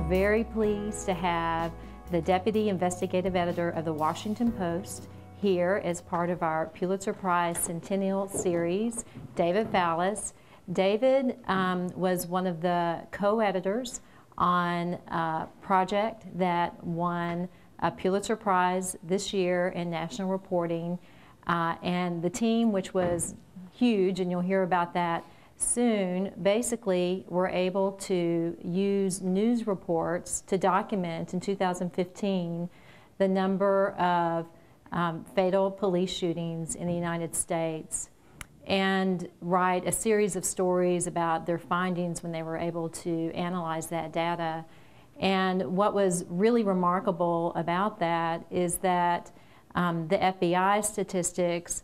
very pleased to have the Deputy Investigative Editor of the Washington Post here as part of our Pulitzer Prize Centennial Series, David Fallis. David was one of the co-editors on a project that won a Pulitzer Prize this year in national reporting. And the team, which was huge, and you'll hear about that soon, basically were able to use news reports to document in 2015 the number of fatal police shootings in the United States and write a series of stories about their findings when they were able to analyze that data. And what was really remarkable about that is that the FBI statistics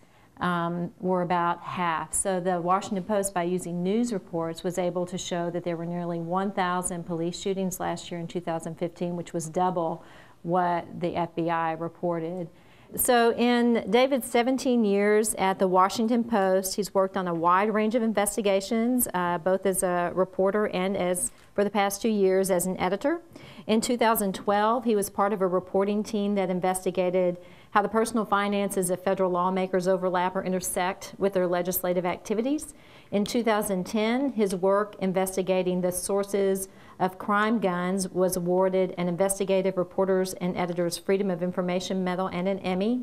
were about half. So the Washington Post, by using news reports, was able to show that there were nearly 1,000 police shootings last year in 2015, which was double what the FBI reported. So in David's 17 years at the Washington Post, he's worked on a wide range of investigations, both as a reporter and as, for the past 2 years, as an editor. In 2012, he was part of a reporting team that investigated how the personal finances of federal lawmakers overlap or intersect with their legislative activities. In 2010, his work investigating the sources of crime guns was awarded an Investigative Reporters and Editors Freedom of Information Medal and an Emmy.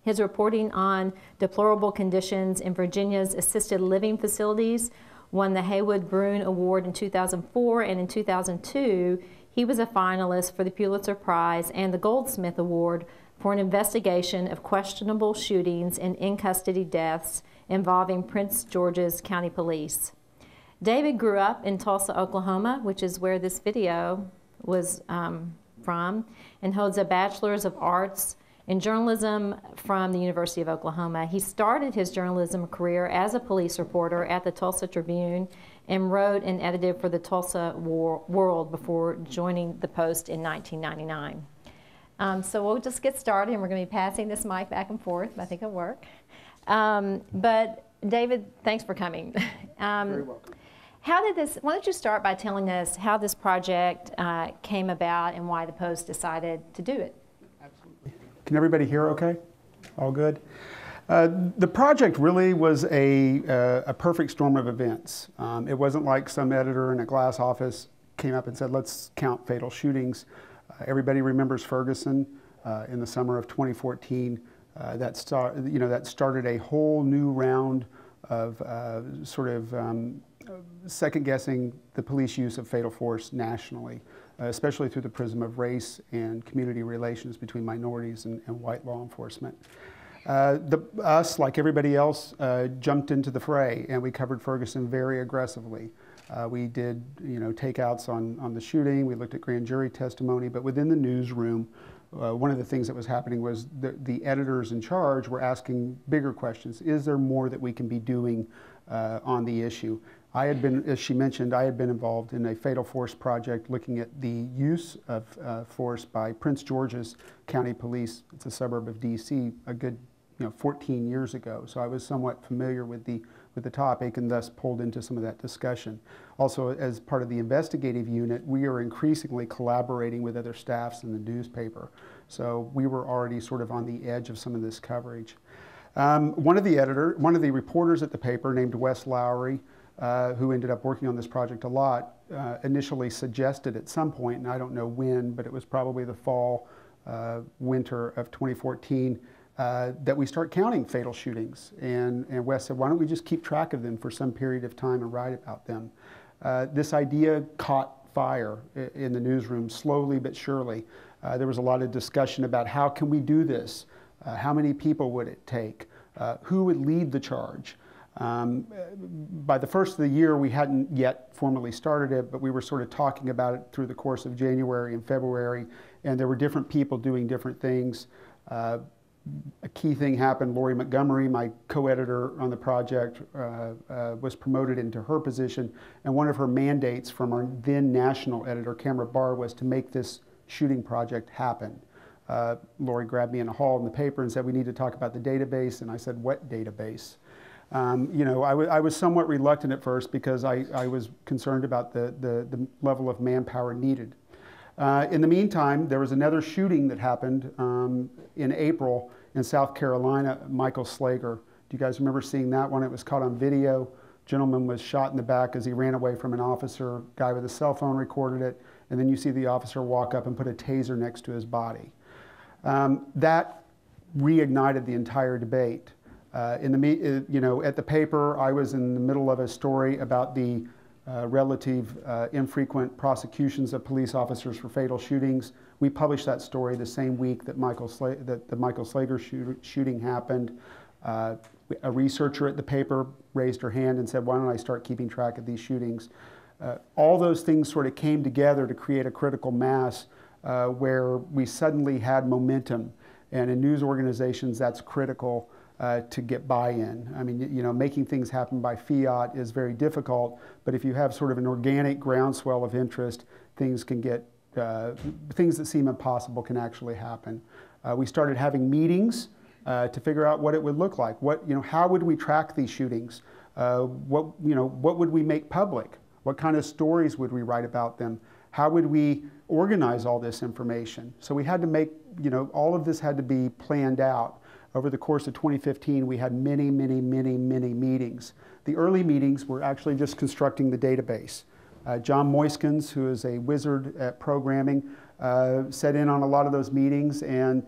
His reporting on deplorable conditions in Virginia's assisted living facilities won the Haywood Broun Award in 2004, and in 2002, he was a finalist for the Pulitzer Prize and the Goldsmith Award for an investigation of questionable shootings and in-custody deaths involving Prince George's County Police. David grew up in Tulsa, Oklahoma, which is where this video was from, and holds a Bachelor's of Arts in Journalism from the University of Oklahoma. He started his journalism career as a police reporter at the Tulsa Tribune and wrote and edited for the Tulsa World before joining the Post in 1999. So we'll just get started, and we're going to be passing this mic back and forth. I think it'll work. But David, thanks for coming. Very welcome. Why don't you start by telling us how this project came about and why the Post decided to do it? Absolutely. Can everybody hear okay? All good? The project really was a perfect storm of events. It wasn't like some editor in a glass office came up and said, let's count fatal shootings. Everybody remembers Ferguson in the summer of 2014. That started a whole new round of second-guessing the police use of fatal force nationally, especially through the prism of race and community relations between minorities and white law enforcement. Us, like everybody else, jumped into the fray, and we covered Ferguson very aggressively. We did, takeouts on the shooting. We looked at grand jury testimony, but within the newsroom, one of the things that was happening was the editors in charge were asking bigger questions. Is there more that we can be doing on the issue? I had been, as she mentioned, I had been involved in a fatal force project looking at the use of force by Prince George's County Police. It's a suburb of D.C. a good 14 years ago. So I was somewhat familiar with the topic and thus pulled into some of that discussion. Also, as part of the investigative unit, we are increasingly collaborating with other staffs in the newspaper. So we were already sort of on the edge of some of this coverage. One of the reporters at the paper named Wes Lowry, who ended up working on this project a lot, initially suggested at some point, and I don't know when, but it was probably the fall, winter of 2014, that we start counting fatal shootings. And Wes said, why don't we just keep track of them for some period of time and write about them? This idea caught fire in the newsroom slowly but surely. There was a lot of discussion about how can we do this? How many people would it take? Who would lead the charge? By the first of the year, we hadn't yet formally started it, but we were sort of talking about it through the course of January and February, and there were different people doing different things. A key thing happened. Lori Montgomery, my co-editor on the project, was promoted into her position, and one of her mandates from our then national editor, Camera Barr, was to make this shooting project happen. Lori grabbed me in a hall in the paper and said, we need to talk about the database, and I said, what database? I was somewhat reluctant at first because I was concerned about the level of manpower needed. In the meantime, there was another shooting that happened in April in South Carolina, Michael Slager. Do you guys remember seeing that one? It was caught on video. Gentleman was shot in the back as he ran away from an officer. Guy with a cell phone recorded it, and then you see the officer walk up and put a taser next to his body. That reignited the entire debate. At the paper, I was in the middle of a story about the relative infrequent prosecutions of police officers for fatal shootings. We published that story the same week that the Michael Slager shooting happened. A researcher at the paper raised her hand and said, why don't I start keeping track of these shootings? All those things sort of came together to create a critical mass where we suddenly had momentum. And in news organizations, that's critical to get buy-in. I mean, making things happen by fiat is very difficult, but if you have sort of an organic groundswell of interest, things can get, things that seem impossible can actually happen. We started having meetings to figure out what it would look like. How would we track these shootings? What would we make public? What kind of stories would we write about them? How would we organize all this information? So we had to make, all of this had to be planned out. Over the course of 2015, we had many meetings. The early meetings were actually just constructing the database. John Moiskins, who is a wizard at programming, sat in on a lot of those meetings and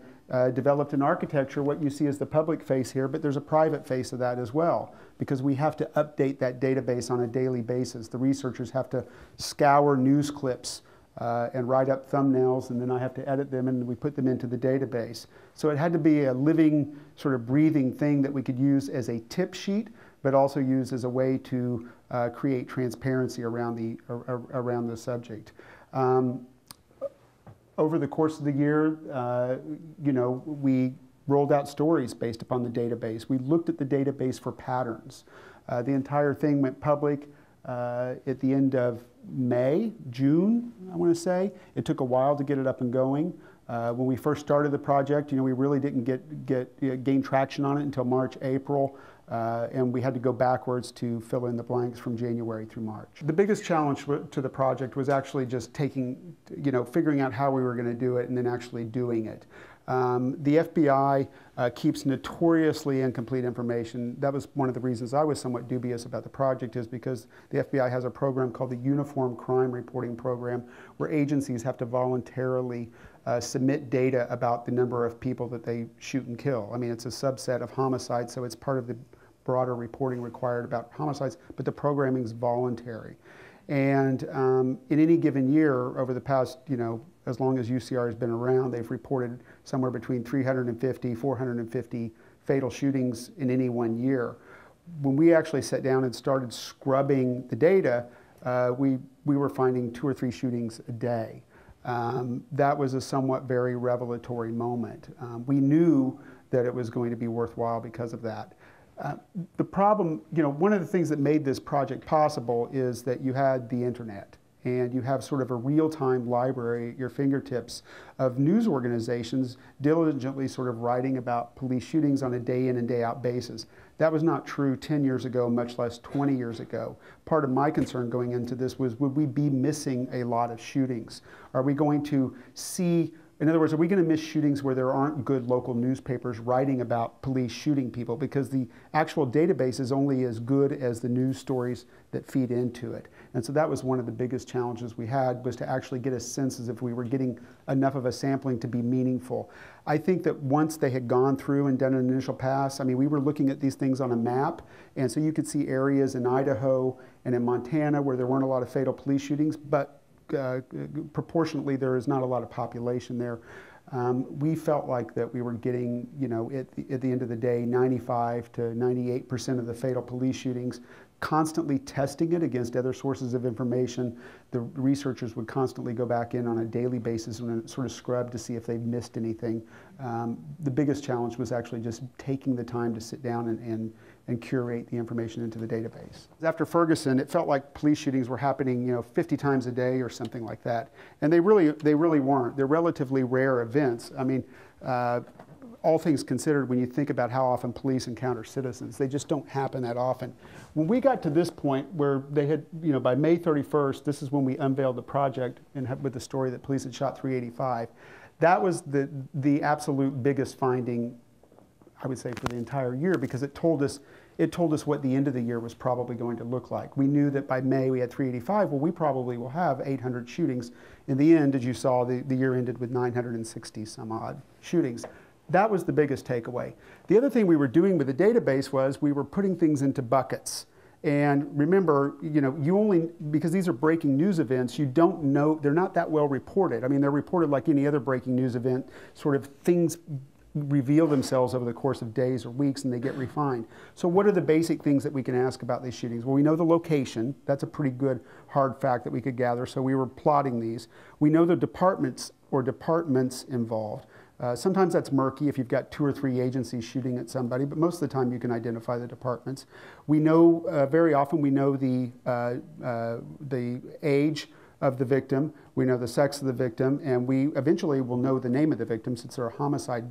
developed an architecture. What you see is the public face here, but there's a private face of that as well, because we have to update that database on a daily basis. The researchers have to scour news clips and write up thumbnails, and then I have to edit them and we put them into the database. So it had to be a living, sort of breathing thing that we could use as a tip sheet, but also use as a way to create transparency around the subject. Over the course of the year, we rolled out stories based upon the database. We looked at the database for patterns. The entire thing went public at the end of June, I want to say. It took a while to get it up and going. When we first started the project, we really didn't gain traction on it until March, April. And we had to go backwards to fill in the blanks from January through March. The biggest challenge to the project was actually just figuring out how we were going to do it and then actually doing it. The FBI keeps notoriously incomplete information. That was one of the reasons I was somewhat dubious about the project, is because the FBI has a program called the Uniform Crime Reporting Program, where agencies have to voluntarily submit data about the number of people that they shoot and kill. I mean, it's a subset of homicides, so it's part of the broader reporting required about homicides, but the programming is voluntary. And in any given year, over the past, as long as UCR has been around, they've reported somewhere between 350, 450 fatal shootings in any one year. When we actually sat down and started scrubbing the data, we were finding 2 or 3 shootings a day. That was a somewhat very revelatory moment. We knew that it was going to be worthwhile because of that. The problem, one of the things that made this project possible is that you had the internet, and you have sort of a real-time library at your fingertips of news organizations diligently sort of writing about police shootings on a day-in and day-out basis. That was not true 10 years ago, much less 20 years ago. Part of my concern going into this was, would we be missing a lot of shootings? Are we going to see, in other words, are we going to miss shootings where there aren't good local newspapers writing about police shooting people? Because the actual database is only as good as the news stories that feed into it. And so that was one of the biggest challenges we had, was to actually get a sense as if we were getting enough of a sampling to be meaningful. I think that once they had gone through and done an initial pass, I mean, we were looking at these things on a map, and so you could see areas in Idaho and in Montana where there weren't a lot of fatal police shootings, but proportionately there is not a lot of population there. We felt like that we were getting, at the end of the day, 95 to 98% of the fatal police shootings, constantly testing it against other sources of information. The researchers would constantly go back in on a daily basis and sort of scrub to see if they missed anything. The biggest challenge was actually just taking the time to sit down and curate the information into the database. After Ferguson, it felt like police shootings were happening, 50 times a day or something like that. And they really weren't. They're relatively rare events. I mean, all things considered, when you think about how often police encounter citizens, they just don't happen that often. When we got to this point where they had, by May 31st, this is when we unveiled the project and with the story that police had shot 385. That was the absolute biggest finding, I would say, for the entire year, because it told us what the end of the year was probably going to look like. We knew that by May we had 385. Well, we probably will have 800 shootings. In the end, as you saw, the year ended with 960 some odd shootings. That was the biggest takeaway. The other thing we were doing with the database was we were putting things into buckets. And remember, you only, because these are breaking news events, you don't know, they're not that well reported. I mean, they're reported like any other breaking news event, sort of things reveal themselves over the course of days or weeks and they get refined. So what are the basic things that we can ask about these shootings? Well, we know the location. That's a pretty good hard fact that we could gather, so we were plotting these. We know the departments involved. Sometimes that's murky if you've got 2 or 3 agencies shooting at somebody, but most of the time you can identify the departments. We know, very often we know the age of the victim, we know the sex of the victim, and we eventually will know the name of the victim since they're a homicide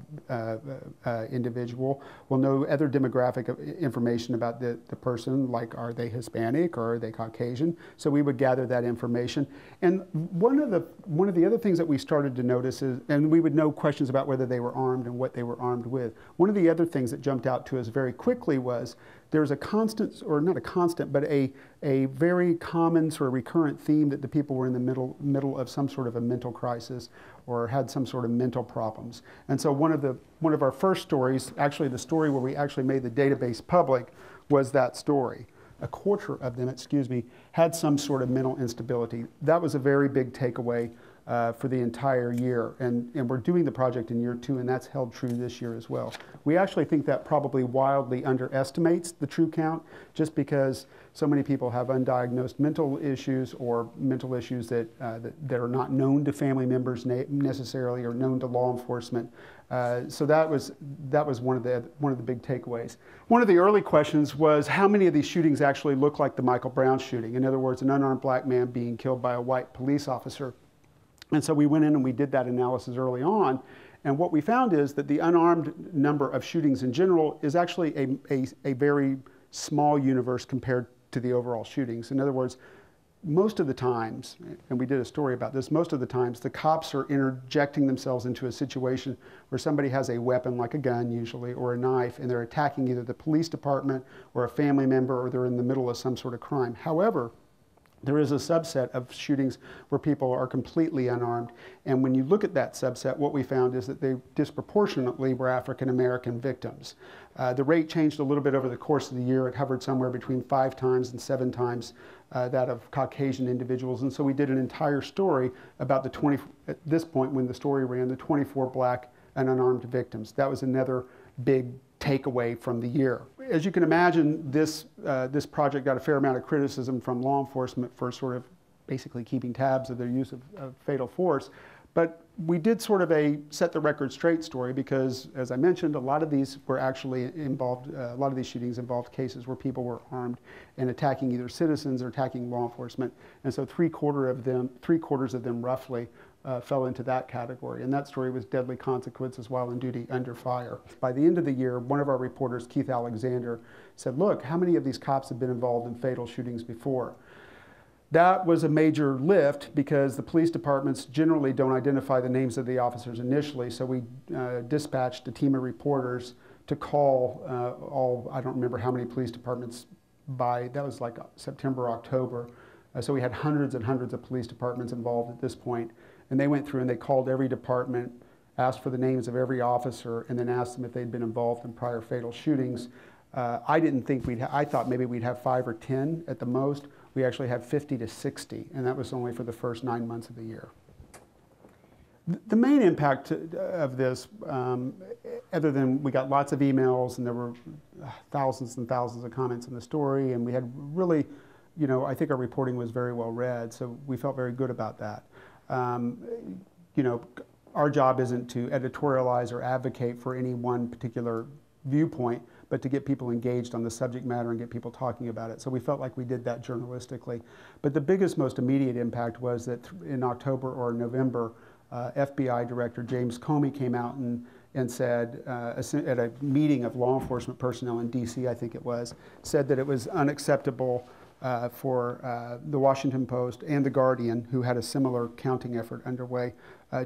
individual. We'll know other demographic information about the person, like are they Hispanic or are they Caucasian? So we would gather that information. And one of the other things that we started to notice is, and we would know questions about whether they were armed and what they were armed with. One of the other things that jumped out to us very quickly was there's a constant, or not a constant, but a very common sort of recurrent theme that the people were in the middle of some sort of a mental crisis or had some sort of mental problems. And so one of our first stories, actually the story where we actually made the database public, was that story. A quarter of them, had some sort of mental instability. That was a very big takeaway for the entire year. And we're doing the project in year 2, and that's held true this year as well. We actually think that probably wildly underestimates the true count, just because so many people have undiagnosed mental issues or mental issues that are not known to family members necessarily or known to law enforcement. So that was one of the big takeaways. One of the early questions was how many of these shootings actually look like the Michael Brown shooting? In other words, an unarmed black man being killed by a white police officer. And so we went in and we did that analysis early on. And what we found is that the unarmed number of shootings in general is actually a very small universe compared to the overall shootings. In other words, most of the times, and we did a story about this, most of the times the cops are interjecting themselves into a situation where somebody has a weapon, like a gun usually, or a knife, and they're attacking either the police department or a family member, or they're in the middle of some sort of crime. However, there is a subset of shootings where people are completely unarmed. And when you look at that subset, what we found is that they disproportionately were African American victims. The rate changed a little bit over the course of the year. It hovered somewhere between 5 times and 7 times that of Caucasian individuals. And so we did an entire story about at this point when the story ran, the 24 black and unarmed victims. That was another big takeaway from the year. As you can imagine, this project got a fair amount of criticism from law enforcement for sort of basically keeping tabs of their use of fatal force. But we did sort of a set the record straight story because, as I mentioned, a lot of these were actually involved, a lot of these shootings involved cases where people were armed and attacking either citizens or attacking law enforcement. And so three quarters of them roughly fell into that category. And that story was Deadly Consequences While on Duty Under Fire. By the end of the year, one of our reporters, Keith Alexander, said, look, how many of these cops have been involved in fatal shootings before? That was a major lift because the police departments generally don't identify the names of the officers initially, so we dispatched a team of reporters to call I don't remember how many police departments that was like September, October. So we had hundreds and hundreds of police departments involved at this point. And they went through and they called every department, asked for the names of every officer, and then asked them if they'd been involved in prior fatal shootings. I thought maybe we'd have 5 or 10 at the most. We actually had 50 to 60, and that was only for the first 9 months of the year. The main impact of this, other than we got lots of emails and there were thousands and thousands of comments in the story, and we had really, I think our reporting was very well read, so we felt very good about that. Our job isn't to editorialize or advocate for any one particular viewpoint, but to get people engaged on the subject matter and get people talking about it. So we felt like we did that journalistically. But the biggest, most immediate impact was that in October or November, FBI Director James Comey came out and and said, at a meeting of law enforcement personnel in DC, I think it was, said that it was unacceptable for the Washington Post and the Guardian, who had a similar counting effort underway,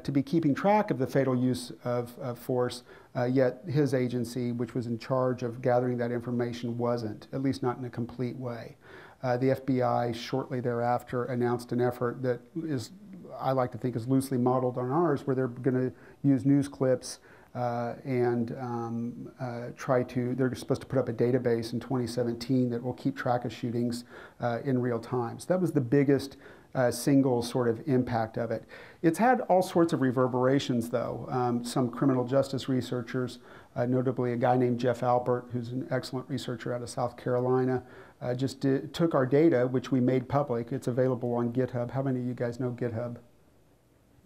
to be keeping track of the fatal use of force, yet his agency, which was in charge of gathering that information, wasn't, at least not in a complete way. The FBI shortly thereafter announced an effort that is, I like to think, is loosely modeled on ours, where they're going to use news clips and they're supposed to put up a database in 2017 that will keep track of shootings in real time. So that was the biggest single sort of impact of it. It's had all sorts of reverberations, though. Some criminal justice researchers, notably a guy named Jeff Alpert, who's an excellent researcher out of South Carolina, took our data, which we made public. It's available on GitHub. How many of you guys know GitHub?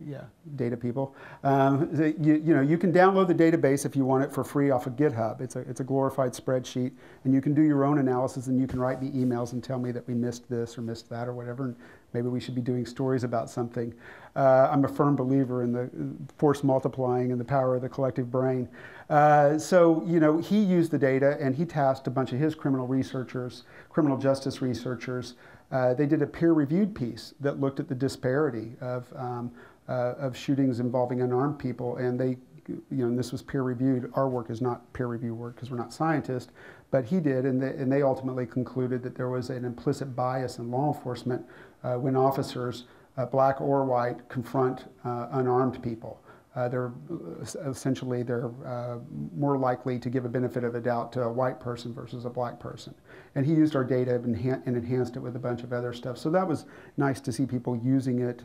Yeah, data people. You can download the database if you want it for free off of GitHub. It's a glorified spreadsheet, and you can do your own analysis, and you can write me emails and tell me that we missed this or missed that or whatever, and maybe we should be doing stories about something. I'm a firm believer in the force multiplying and the power of the collective brain. So he used the data, and he tasked a bunch of his criminal justice researchers. They did a peer-reviewed piece that looked at the disparity of shootings involving unarmed people, and and this was peer-reviewed. Our work is not peer-review work because we're not scientists, but he did, and they ultimately concluded that there was an implicit bias in law enforcement when officers, black or white, confront unarmed people. They're more likely to give a benefit of the doubt to a white person versus a black person. And he used our data and enhanced it with a bunch of other stuff. So that was nice to see people using it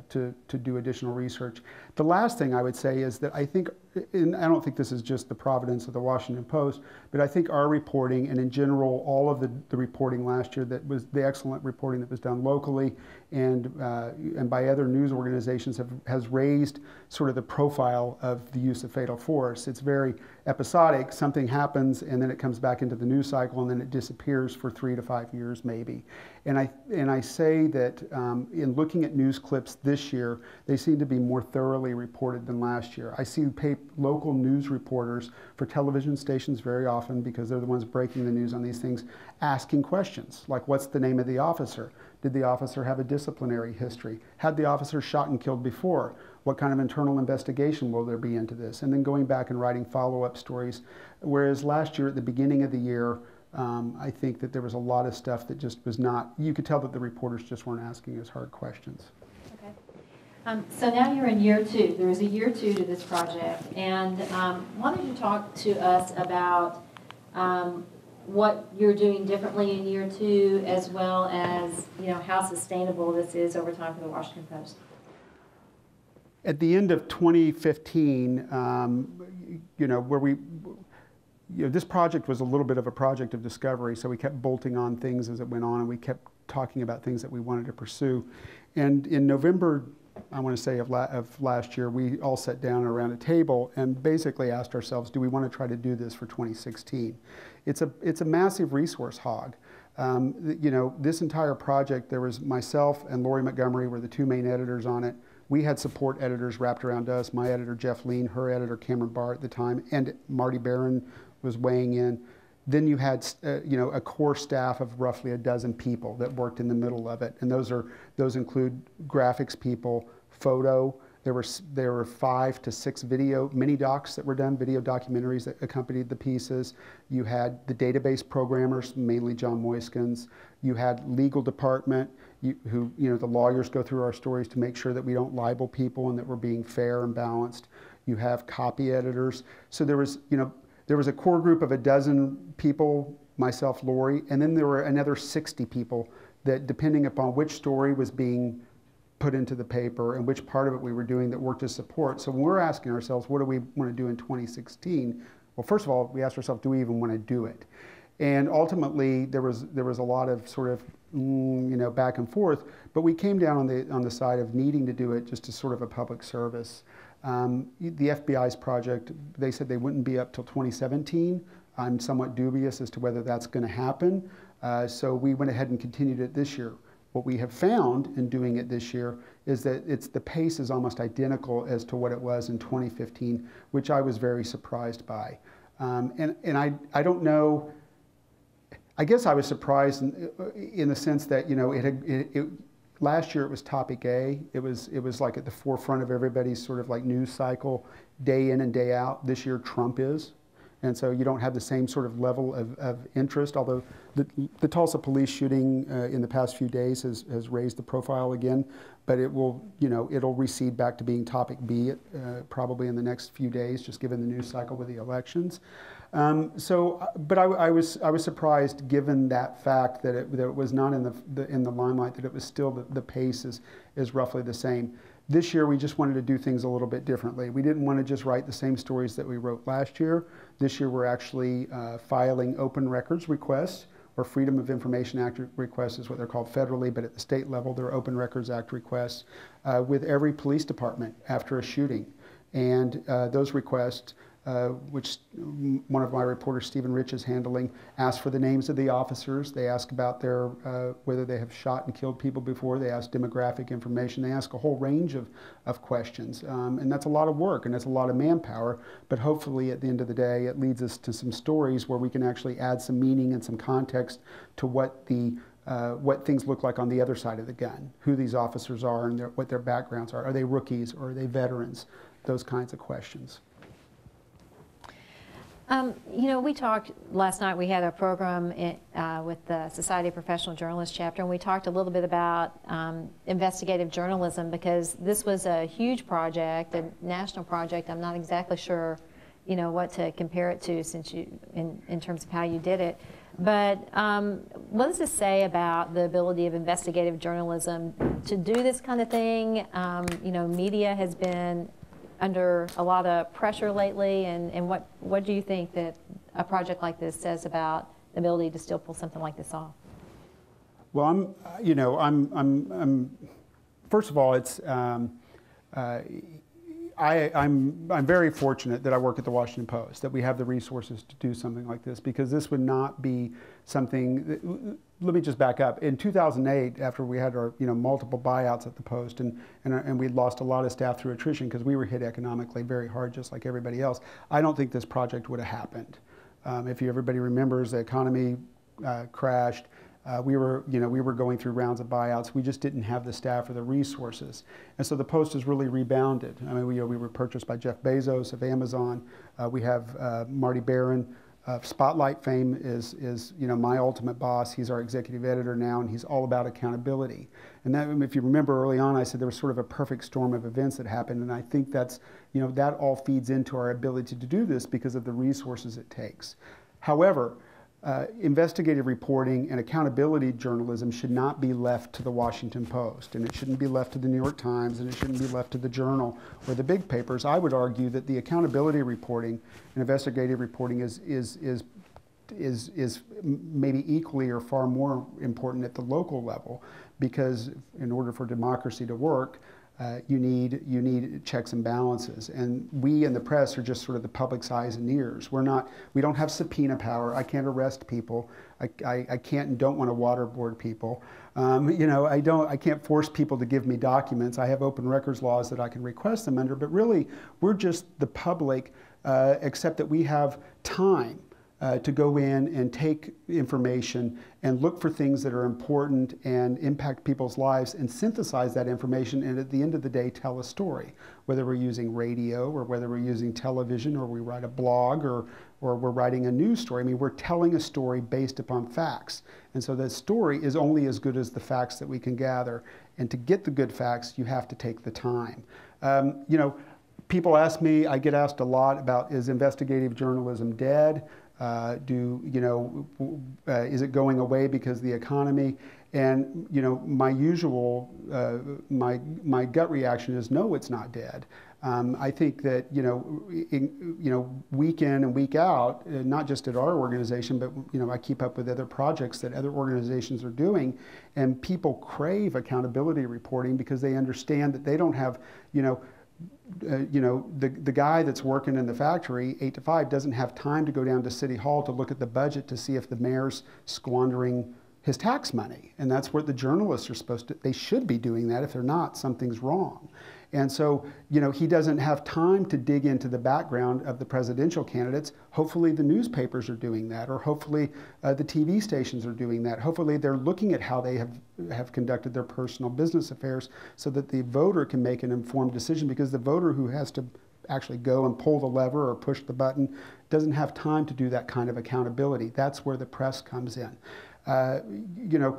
to do additional research. The last thing I would say is that I think, and I don't think this is just the providence of the Washington Post, but I think our reporting, and in general all of the reporting last year, that was the excellent reporting that was done locally and by other news organizations, has raised sort of the profile of the use of fatal force. It's very episodic. Something happens and then it comes back into the news cycle and then it disappears for 3 to 5 years maybe. And I say that in looking at news clips this year, they seem to be more thoroughly reported than last year. I see local news reporters for television stations very often, because they're the ones breaking the news on these things, asking questions like, what's the name of the officer? Did the officer have a disciplinary history? Had the officer shot and killed before? What kind of internal investigation will there be into this? And then going back and writing follow-up stories. Whereas last year, at the beginning of the year, I think that there was a lot of stuff that just was not, you could tell that the reporters just weren't asking as hard questions. Okay. So now you're in year 2. There is a year 2 to this project. And why don't you talk to us about what you're doing differently in year 2, as well as how sustainable this is over time for the Washington Post. At the end of 2015, this project was a little bit of a project of discovery, so we kept bolting on things as it went on, and we kept talking about things that we wanted to pursue. And in November, I want to say, of last year, we all sat down around a table and basically asked ourselves, do we want to try to do this for 2016? It's a massive resource hog. This entire project, there was myself and Lori Montgomery were the 2 main editors on it. We had support editors wrapped around us, my editor Jeff Lean, her editor Cameron Barr at the time, and Marty Barron was weighing in. Then you had a core staff of roughly a dozen people that worked in the middle of it, and those include graphics people, photo. There were 5 to 6 video mini docs that were done, video documentaries that accompanied the pieces. You had the database programmers, mainly John Moiskins. You had legal department, the lawyers go through our stories to make sure that we don't libel people and that we're being fair and balanced. You have copy editors. So there was a core group of a dozen people, myself, Lori, and then there were another 60 people that, depending upon which story was being put into the paper and which part of it we were doing, that worked as support. So when we're asking ourselves, what do we want to do in 2016? Well, first of all, we asked ourselves, do we even want to do it? And ultimately, there was a lot of sort of back and forth, but we came down on the side of needing to do it just as sort of a public service. The FBI's project, they said they wouldn't be up till 2017. I'm somewhat dubious as to whether that's going to happen. So we went ahead and continued it this year. What we have found in doing it this year is that the pace is almost identical as to what it was in 2015, which I was very surprised by. And I don't know, I guess I was surprised in the sense that, you know, last year it was topic A. It was like at the forefront of everybody's sort of like news cycle, day in and day out. This year Trump is. And so you don't have the same sort of level of interest, although the Tulsa police shooting in the past few days has raised the profile again, but it will, you know, it'll recede back to being topic B probably in the next few days, just given the news cycle with the elections. But I was surprised, given that fact that it was not in the limelight, that it was still the pace is roughly the same. This year, we just wanted to do things a little bit differently. We didn't want to just write the same stories that we wrote last year. This year, we're actually filing open records requests, or Freedom of Information Act requests is what they're called federally, but at the state level, they're Open Records Act requests with every police department after a shooting. And those requests, which one of my reporters, Stephen Rich, is handling, ask for the names of the officers. They ask about their whether they have shot and killed people before. They ask demographic information. They ask a whole range of questions. And that's a lot of work, and that's a lot of manpower. But hopefully, at the end of the day, it leads us to some stories where we can actually add some meaning and some context to what things look like on the other side of the gun, who these officers are and what their backgrounds are. Are they rookies or are they veterans? Those kinds of questions. You know, we talked last night, we had a program with the Society of Professional Journalists chapter, and we talked a little bit about investigative journalism, because this was a huge project, a national project. I'm not exactly sure, you know, what to compare it to, since in terms of how you did it. But what does this say about the ability of investigative journalism to do this kind of thing? You know, media has been under a lot of pressure lately, and what do you think that a project like this says about the ability to still pull something like this off? Well, I'm first of all, it's I'm very fortunate that I work at the Washington Post, that we have the resources to do something like this, because this would not be something. Let me just back up. In 2008, after we had our multiple buyouts at the Post, and we'd lost a lot of staff through attrition because we were hit economically very hard, just like everybody else, I don't think this project would have happened. If everybody remembers, the economy crashed. We were going through rounds of buyouts. We just didn't have the staff or the resources, and so the Post has really rebounded. I mean, we were purchased by Jeff Bezos of Amazon. We have Marty Barron. Spotlight fame is my ultimate boss. He's our executive editor now, and he's all about accountability. And that, if you remember early on, I said there was sort of a perfect storm of events that happened, and I think that's that all feeds into our ability to do this because of the resources it takes. However, investigative reporting and accountability journalism should not be left to the Washington Post, and it shouldn't be left to the New York Times, and it shouldn't be left to the Journal or the big papers. I would argue that the accountability reporting and investigative reporting is maybe equally or far more important at the local level, because in order for democracy to work, you need checks and balances, and we in the press are just sort of the public's eyes and ears. We don't have subpoena power. I can't arrest people. I can't and don't want to waterboard people. I can't force people to give me documents. I have open records laws that I can request them under, but really we're just the public, except that we have time to go in and take information and look for things that are important and impact people's lives and synthesize that information, and at the end of the day tell a story, whether we're using radio or whether we're using television or we write a blog or we're writing a news story. I mean, we're telling a story based upon facts, and so the story is only as good as the facts that we can gather, and to get the good facts you have to take the time. People ask me, I get asked a lot about, is investigative journalism dead? Is it going away because of the economy? And my usual, my gut reaction is no, it's not dead. I think that week in and week out, not just at our organization, but I keep up with other projects that other organizations are doing, and people crave accountability reporting because they understand that they don't have the guy that's working in the factory 8 to 5 doesn't have time to go down to City Hall to look at the budget to see if the mayor's squandering his tax money. And that's what the journalists are supposed to, they should be doing that. If they're not, something's wrong. And so, you know, he doesn't have time to dig into the background of the presidential candidates. Hopefully the newspapers are doing that, or hopefully the TV stations are doing that. Hopefully they're looking at how they have conducted their personal business affairs so that the voter can make an informed decision, because the voter who has to actually go and pull the lever or push the button doesn't have time to do that kind of accountability. That's where the press comes in. You know,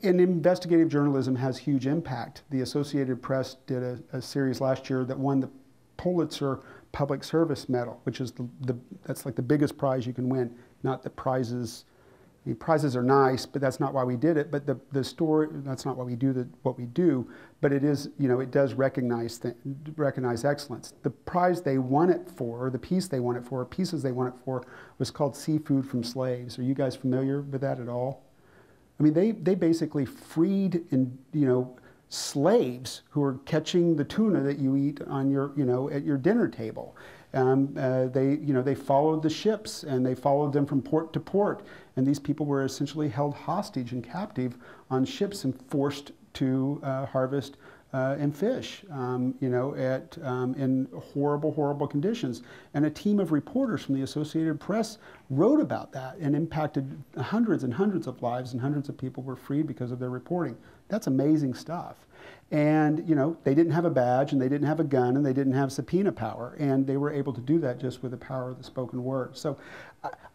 and investigative journalism has huge impact. The Associated Press did a series last year that won the Pulitzer Public Service Medal, which is that's like the biggest prize you can win. Not that prizes, I mean, prizes are nice, but that's not why we did it. But the story, that's not why we do what we do. But it is, you know, it does recognize excellence. The prize they won it for, or the piece they won it for, or pieces they won it for, was called Seafood from Slaves. Are you guys familiar with that at all? I mean, they basically freed, slaves who were catching the tuna that you eat on your, at your dinner table. They followed the ships, and they followed them from port to port. And these people were essentially held hostage and captive on ships and forced to harvest and fish, in horrible, horrible conditions. And a team of reporters from the Associated Press wrote about that and impacted hundreds and hundreds of lives, and hundreds of people were freed because of their reporting. That's amazing stuff. And, they didn't have a badge, and they didn't have a gun, and they didn't have subpoena power, and they were able to do that just with the power of the spoken word. So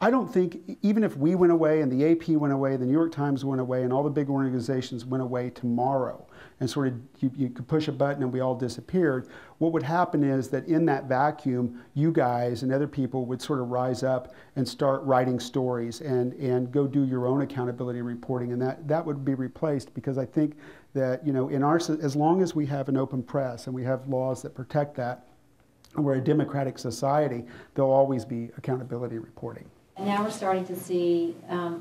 I don't think, even if we went away, and the AP went away, the New York Times went away, and all the big organizations went away tomorrow, and sort of you could push a button and we all disappeared, what would happen is that in that vacuum, you guys and other people would sort of rise up and start writing stories and go do your own accountability reporting, and that would be replaced, because I think that, as long as we have an open press and we have laws that protect that, and we're a democratic society, there'll always be accountability reporting. And now we're starting to see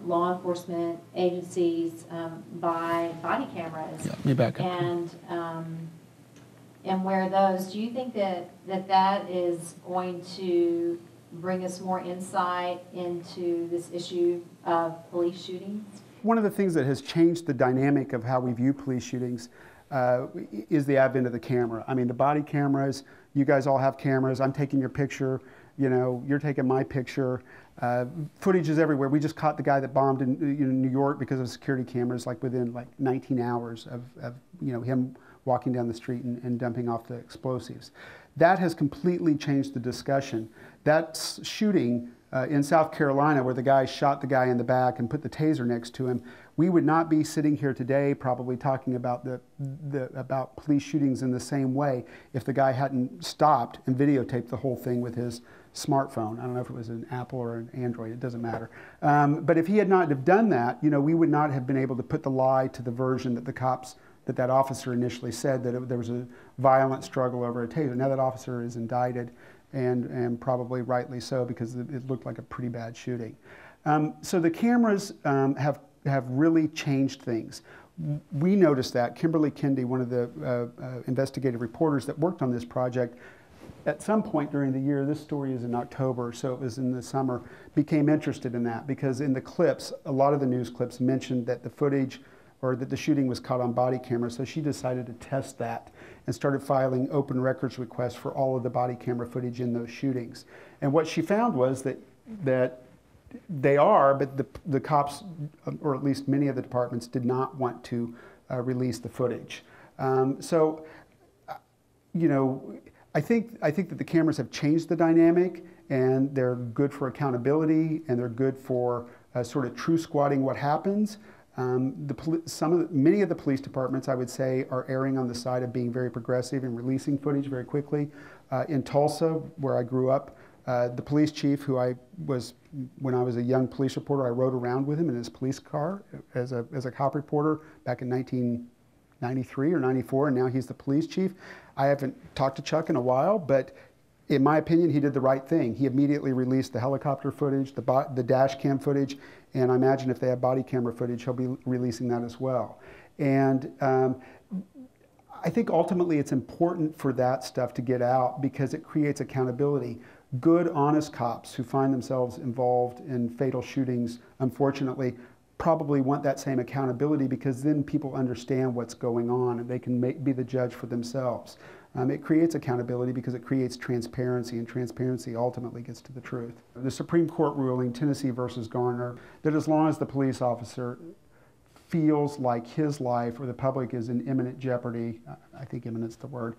law enforcement agencies buy body cameras. Yeah, you back up. And wear those. Do you think that is going to bring us more insight into this issue of police shootings? One of the things that has changed the dynamic of how we view police shootings is the advent of the camera. I mean, the body cameras, you guys all have cameras. I'm taking your picture, you're taking my picture. Footage is everywhere. We just caught the guy that bombed in New York because of security cameras, like within 19 hours of him walking down the street and dumping off the explosives. That has completely changed the discussion. That shooting in South Carolina, where the guy shot the guy in the back and put the taser next to him, we would not be sitting here today probably talking about about police shootings in the same way if the guy hadn't stopped and videotaped the whole thing with his smartphone. I don't know if it was an Apple or an Android, it doesn't matter. But if he had not have done that, we would not have been able to put the lie to the version that the cops, that officer initially said, that there was a violent struggle over a taser. Now that officer is indicted, and probably rightly so, because it looked like a pretty bad shooting. So the cameras have really changed things. We noticed that. Kimberly Kendi, one of the investigative reporters that worked on this project, at some point during the year, this story is in October, so it was in the summer, became interested in that, because in the clips, a lot of the news clips mentioned that the footage, or that the shooting was caught on body camera, so she decided to test that and started filing open records requests for all of the body camera footage in those shootings. And what she found was that they are, but the cops, or at least many of the departments, did not want to release the footage. I think that the cameras have changed the dynamic, and they're good for accountability, and they're good for sort of true squatting what happens. Many of the police departments, I would say, are erring on the side of being very progressive and releasing footage very quickly. In Tulsa, where I grew up, the police chief, who when I was a young police reporter, I rode around with him in his police car as a cop reporter back in 1993 or 94, and now he's the police chief. I haven't talked to Chuck in a while, but in my opinion, he did the right thing. He immediately released the helicopter footage, the dash cam footage, and I imagine if they have body camera footage, he'll be releasing that as well. And I think ultimately it's important for that stuff to get out, because it creates accountability. Good, honest cops who find themselves involved in fatal shootings, unfortunately, probably want that same accountability, because then people understand what's going on and they can be the judge for themselves. It creates accountability because it creates transparency, and transparency ultimately gets to the truth. The Supreme Court ruling, Tennessee versus Garner, that as long as the police officer feels like his life or the public is in imminent jeopardy, I think imminent's the word,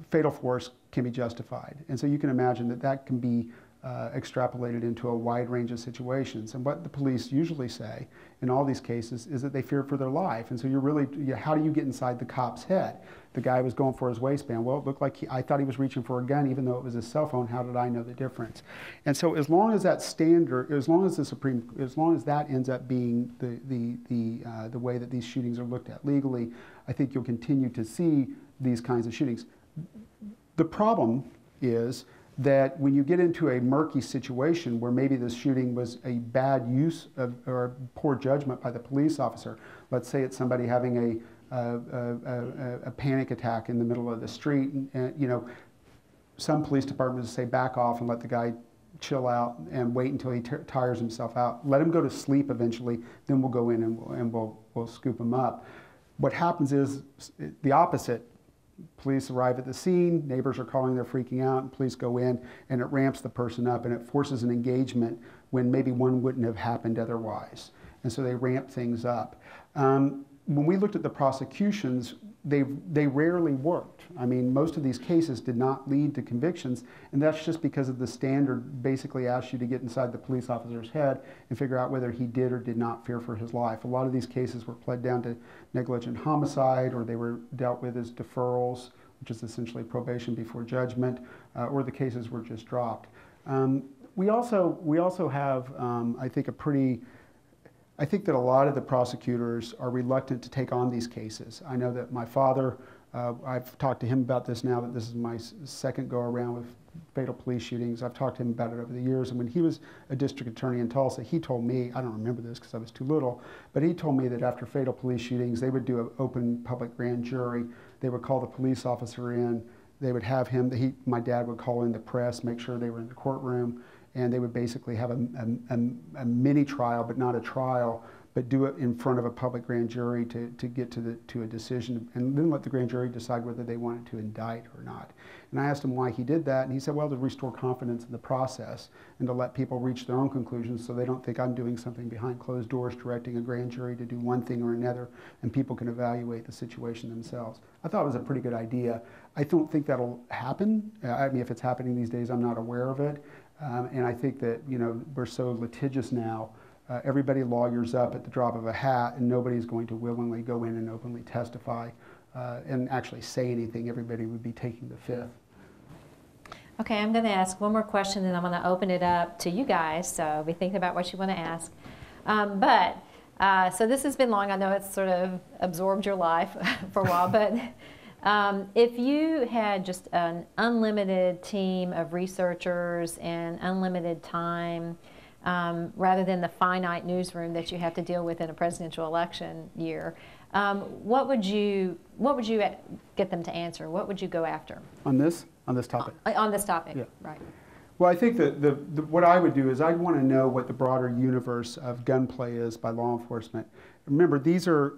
fatal force can be justified. And so you can imagine that that can be extrapolated into a wide range of situations. And what the police usually say in all these cases is that they fear for their life. And so you're really, how do you get inside the cop's head? The guy was going for his waistband. Well, it looked like I thought he was reaching for a gun, even though it was a cell phone. How did I know the difference? And so as long as that standard, as long as that ends up being the way that these shootings are looked at legally, I think you'll continue to see these kinds of shootings. The problem is that when you get into a murky situation where maybe this shooting was a bad use of, or poor judgment by the police officer, let's say it's somebody having a panic attack in the middle of the street, and you know, some police departments say back off and let the guy chill out and wait until he tires himself out. Let him go to sleep eventually, then we'll go in and we'll scoop him up. What happens is the opposite. Police arrive at the scene, neighbors are calling, they're freaking out, and police go in, and it ramps the person up, and it forces an engagement when maybe one wouldn't have happened otherwise. And so they ramp things up. When we looked at the prosecutions, they rarely worked. I mean, most of these cases did not lead to convictions, and that's just because of the standard basically asks you to get inside the police officer's head and figure out whether he did or did not fear for his life. A lot of these cases were pled down to negligent homicide, or they were dealt with as deferrals, which is essentially probation before judgment, or the cases were just dropped. We also have, I think that a lot of the prosecutors are reluctant to take on these cases. I know that my father, I've talked to him about this now that this is my second go around with fatal police shootings. I've talked to him about it over the years, and when he was a district attorney in Tulsa, he told me, I don't remember this because I was too little, but he told me that after fatal police shootings, they would do an open public grand jury. They would call the police officer in, they would have him, my dad would call in the press, make sure they were in the courtroom, and they would basically have a mini trial, but not a trial, but do it in front of a public grand jury to get to a decision, and then let the grand jury decide whether they wanted to indict or not. And I asked him why he did that, and he said, well, to restore confidence in the process and to let people reach their own conclusions so they don't think I'm doing something behind closed doors, directing a grand jury to do one thing or another, and people can evaluate the situation themselves. I thought it was a pretty good idea. I don't think that'll happen. I mean, if it's happening these days, I'm not aware of it. And I think that, you know, we're so litigious now. Everybody lawyers up at the drop of a hat, and nobody's going to willingly go in and openly testify and actually say anything. Everybody would be taking the fifth. Okay, I'm going to ask one more question, and I'm going to open it up to you guys, so be thinking about what you want to ask. So this has been long. I know it's sort of absorbed your life for a while, but if you had just an unlimited team of researchers and unlimited time, rather than the finite newsroom that you have to deal with in a presidential election year, what would you get them to answer? What would you go after? On this topic? On this topic, yeah. Right. Well, I think that what I would do is I'd want to know what the broader universe of gunplay is by law enforcement. Remember, these are,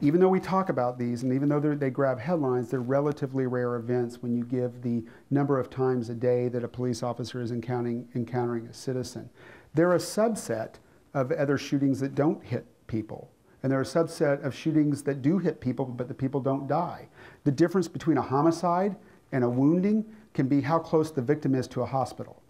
even though we talk about these, and even though they grab headlines, they're relatively rare events when you give the number of times a day that a police officer is encountering a citizen. They're a subset of other shootings that don't hit people. And they're a subset of shootings that do hit people, but the people don't die. The difference between a homicide and a wounding can be how close the victim is to a hospital,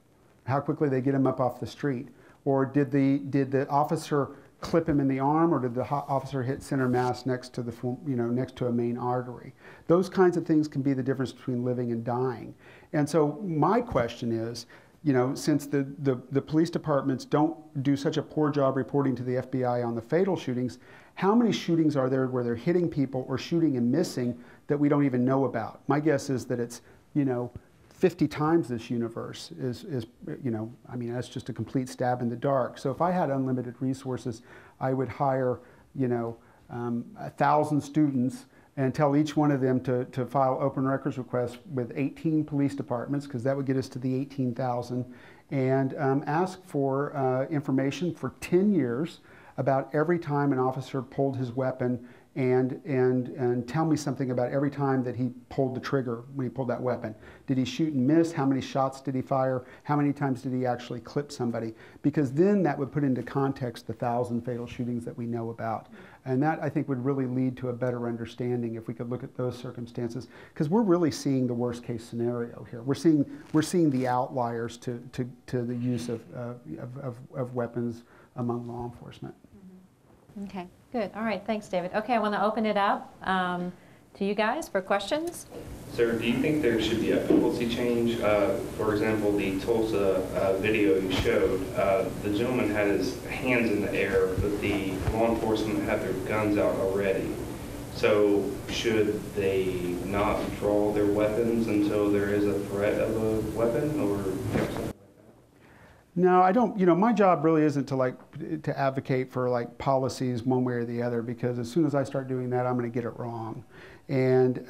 how quickly they get him up off the street, or did the officer clip him in the arm, or did the officer hit center mass next to a main artery? Those kinds of things can be the difference between living and dying. And so my question is, you know, since the police departments don't do such a poor job reporting to the FBI on the fatal shootings, how many shootings are there where they're hitting people or shooting and missing that we don't even know about? My guess is that it's, you know, 50 times this universe is, you know, I mean, that's just a complete stab in the dark. So if I had unlimited resources, I would hire, you know, 1,000 students and tell each one of them to file open records requests with 18 police departments, because that would get us to the 18,000, and ask for information for 10 years about every time an officer pulled his weapon, and tell me something about every time that he pulled the trigger when he pulled that weapon. Did he shoot and miss? How many shots did he fire? How many times did he actually clip somebody? Because then that would put into context the 1,000 fatal shootings that we know about. And that, I think, would really lead to a better understanding if we could look at those circumstances. Because we're really seeing the worst case scenario here. We're seeing the outliers to the use of weapons among law enforcement. Okay, good. All right, thanks, David. Okay, I want to open it up to you guys for questions. Sir, do you think there should be a policy change? For example, the Tulsa video you showed, the gentleman had his hands in the air, but the law enforcement had their guns out already. So should they not draw their weapons until there is a threat of a weapon, or something like that? No, I don't. My job really isn't to advocate for policies one way or the other, because as soon as I start doing that, I'm going to get it wrong. And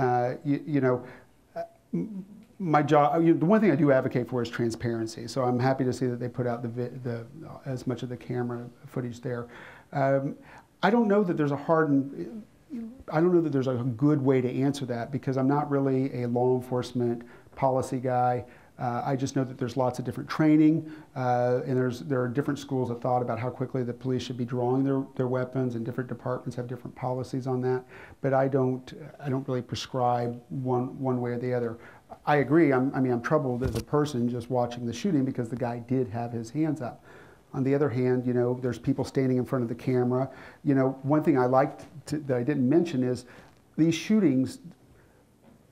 my job, the one thing I do advocate for is transparency. So I'm happy to see that they put out as much of the camera footage there. I don't know that there's a good way to answer that, because I'm not really a law enforcement policy guy. I just know that there's lots of different training, and there are different schools of thought about how quickly the police should be drawing their weapons, and different departments have different policies on that. But I don't really prescribe one way or the other. I agree. I'm troubled as a person just watching the shooting, because the guy did have his hands up. On the other hand, there's people standing in front of the camera. One thing I liked that I didn't mention is these shootings.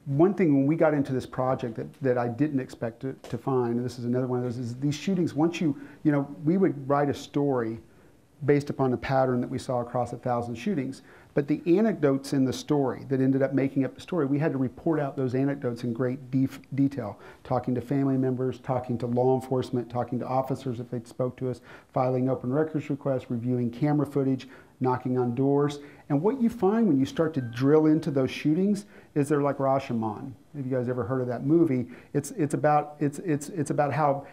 One thing when we got into this project that I didn't expect to find, and this is another one of those, is these shootings, once we would write a story based upon a pattern that we saw across 1,000 shootings, but the anecdotes in the story that ended up making up the story, we had to report out those anecdotes in great detail, talking to family members, talking to law enforcement, talking to officers if they spoke to us, filing open records requests, reviewing camera footage, knocking on doors. And what you find when you start to drill into those shootings is they're like Rashomon. Have you guys ever heard of that movie? It's about how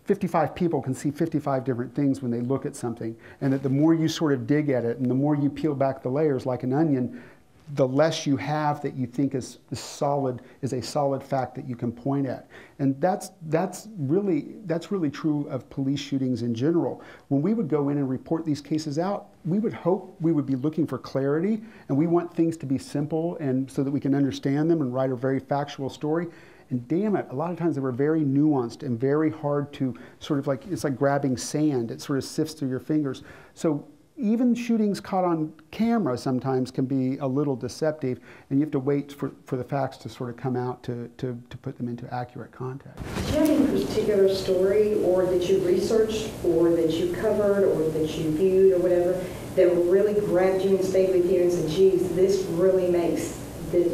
55 people can see 55 different things when they look at something, and that the more you sort of dig at it and the more you peel back the layers like an onion, the less you have that you think is a solid fact that you can point at. And that's really true of police shootings in general. When we would go in and report these cases out, we would hope we would be looking for clarity, and we want things to be simple and so that we can understand them and write a very factual story. And damn it, a lot of times they were very nuanced and very hard to it's like grabbing sand. It sort of sifts through your fingers. So even shootings caught on camera sometimes can be a little deceptive, and you have to wait for the facts to sort of come out to put them into accurate context. Do you have any particular story or that you researched or that you covered or that you viewed or whatever that really grabbed you and stayed with you and said, geez, this really makes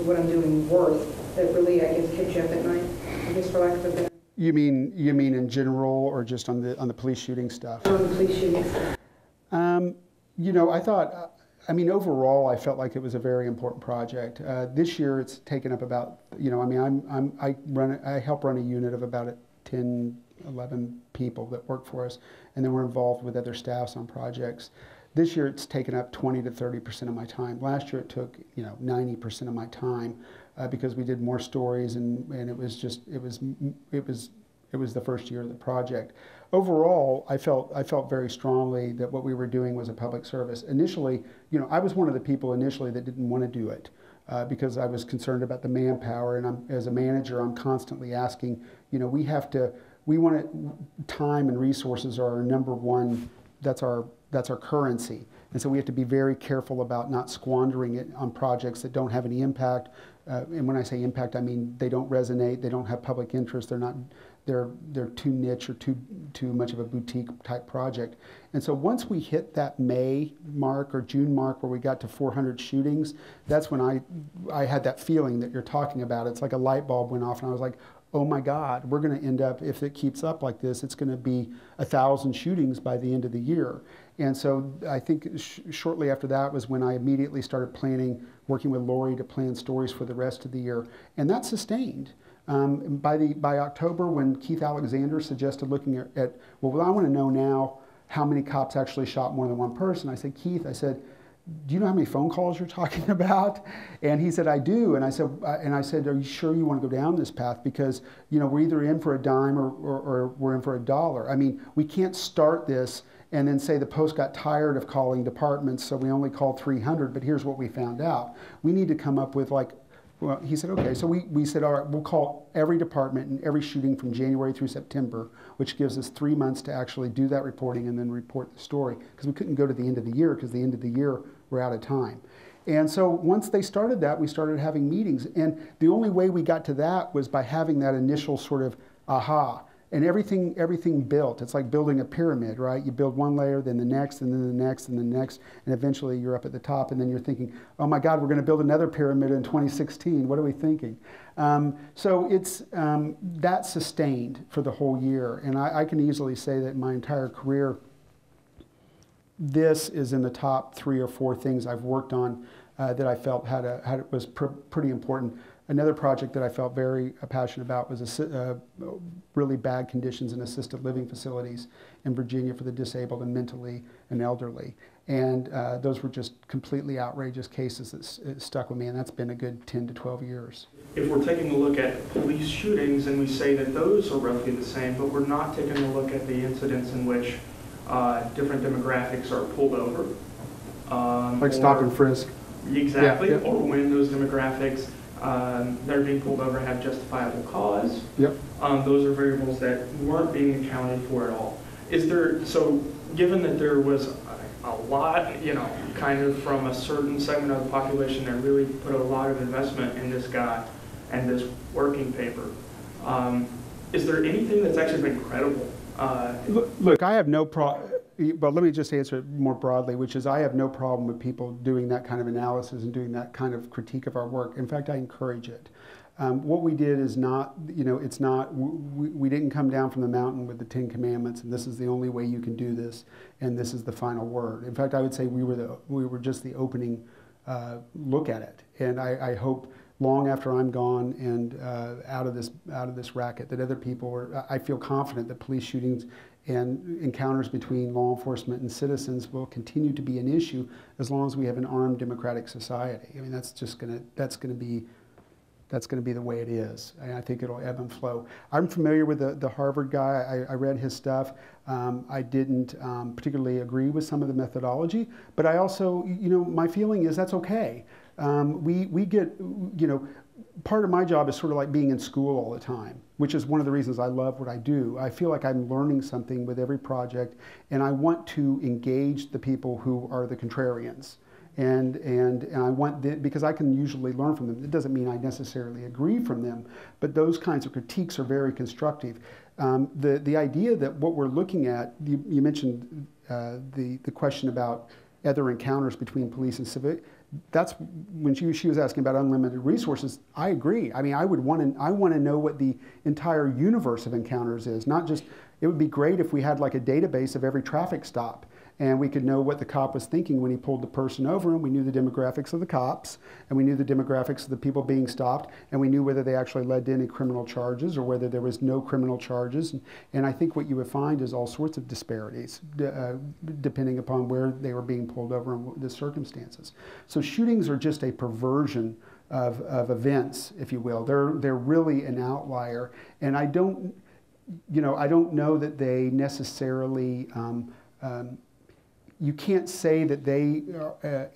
what I'm doing worth, that really, I guess, kept you up at night, I guess, for lack of a better? You mean in general, or just on the police shooting stuff? On the police shooting stuff. I thought, overall, I felt like it was a very important project. This year, it's taken up about, I help run a unit of about 10, 11 people that work for us, and then we're involved with other staffs on projects. This year, it's taken up 20 to 30% of my time. Last year, it took 90% of my time because we did more stories, and it was the first year of the project. Overall, I felt very strongly that what we were doing was a public service. Initially, I was one of the people initially that didn't want to do it because I was concerned about the manpower, and as a manager, I'm constantly asking, time and resources are our number one, that's our currency. And so we have to be very careful about not squandering it on projects that don't have any impact. And when I say impact, I mean they don't resonate, they don't have public interest, they're too niche or too much of a boutique type project. And so once we hit that May mark or June mark where we got to 400 shootings, that's when I had that feeling that you're talking about. It's like a light bulb went off, and I was like, oh my God, we're going to end up, if it keeps up like this, it's going to be 1,000 shootings by the end of the year. And so I think shortly after that was when I immediately started working with Lori to plan stories for the rest of the year. And that sustained. By October, when Keith Alexander suggested looking at, well, I want to know now, how many cops actually shot more than one person. I said, Keith, I said, do you know how many phone calls you're talking about? And he said, I do. And I said, are you sure you want to go down this path? Because, you know, we're either in for a dime or we're in for $1. I mean, we can't start this and then say the Post got tired of calling departments, so we only called 300, but here's what we found out. We need to come up with, like, well, he said, okay. So we said, all right, we'll call every department and every shooting from January through September, which gives us 3 months to actually do that reporting and then report the story, because we couldn't go to the end of the year, because the end of the year we're out of time. And so once they started that, we started having meetings. And the only way we got to that was by having that initial sort of aha. And everything built. It's like building a pyramid, right? You build one layer, then the next, and then the next, and the next, and eventually you're up at the top, and then you're thinking, oh my God, we're going to build another pyramid in 2016. What are we thinking? So it's that sustained for the whole year. And I can easily say that in my entire career, this is in the top 3 or 4 things I've worked on that I felt was pretty important. Another project that I felt very passionate about was really bad conditions in assisted living facilities in Virginia for the disabled and mentally and elderly. And those were just completely outrageous cases that stuck with me, and that's been a good 10 to 12 years. If we're taking a look at police shootings and we say that those are roughly the same, but we're not taking a look at the incidents in which different demographics are pulled over. Like stop and frisk. Exactly, yeah. Or when those demographics that are being pulled over have justifiable cause. Yep. Those are variables that weren't being accounted for at all. So given that there was a lot, you know, kind of from a certain segment of the population that really put a lot of investment in this guy and this working paper, is there anything that's actually been credible? Look, I have no problem. Well, let me just answer it more broadly, which is I have no problem with people doing that kind of analysis and doing that kind of critique of our work. In fact, I encourage it. What we did is not, you know, it's not, we didn't come down from the mountain with the 10 Commandments and this is the only way you can do this and this is the final word. In fact, I would say we were just the opening look at it. And I hope long after I'm gone and out of this racket that other people I feel confident that police shootings and encounters between law enforcement and citizens will continue to be an issue as long as we have an armed democratic society. I mean, that's going to be the way it is. And I think it'll ebb and flow. I'm familiar with the Harvard guy. I read his stuff. I didn't particularly agree with some of the methodology, but I also, you know, my feeling is that's okay. We get, you know, part of my job is sort of like being in school all the time, which is one of the reasons I love what I do. I feel like I'm learning something with every project, and I want to engage the people who are the contrarians. And I want because I can usually learn from them. It doesn't mean I necessarily agree from them, but those kinds of critiques are very constructive. The idea that what we're looking at, you mentioned the question about other encounters between police and civic. That's when she was asking about unlimited resources. I agree. I mean, I want to know what the entire universe of encounters is. Not just. It would be great if we had like a database of every traffic stop, and we could know what the cop was thinking when he pulled the person over, and we knew the demographics of the cops, and we knew the demographics of the people being stopped, and we knew whether they actually led to any criminal charges or whether there was no criminal charges. And I think what you would find is all sorts of disparities depending upon where they were being pulled over and the circumstances. So shootings are just a perversion of events, if you will. They're really an outlier, and I don't know that they necessarily. You can't say that they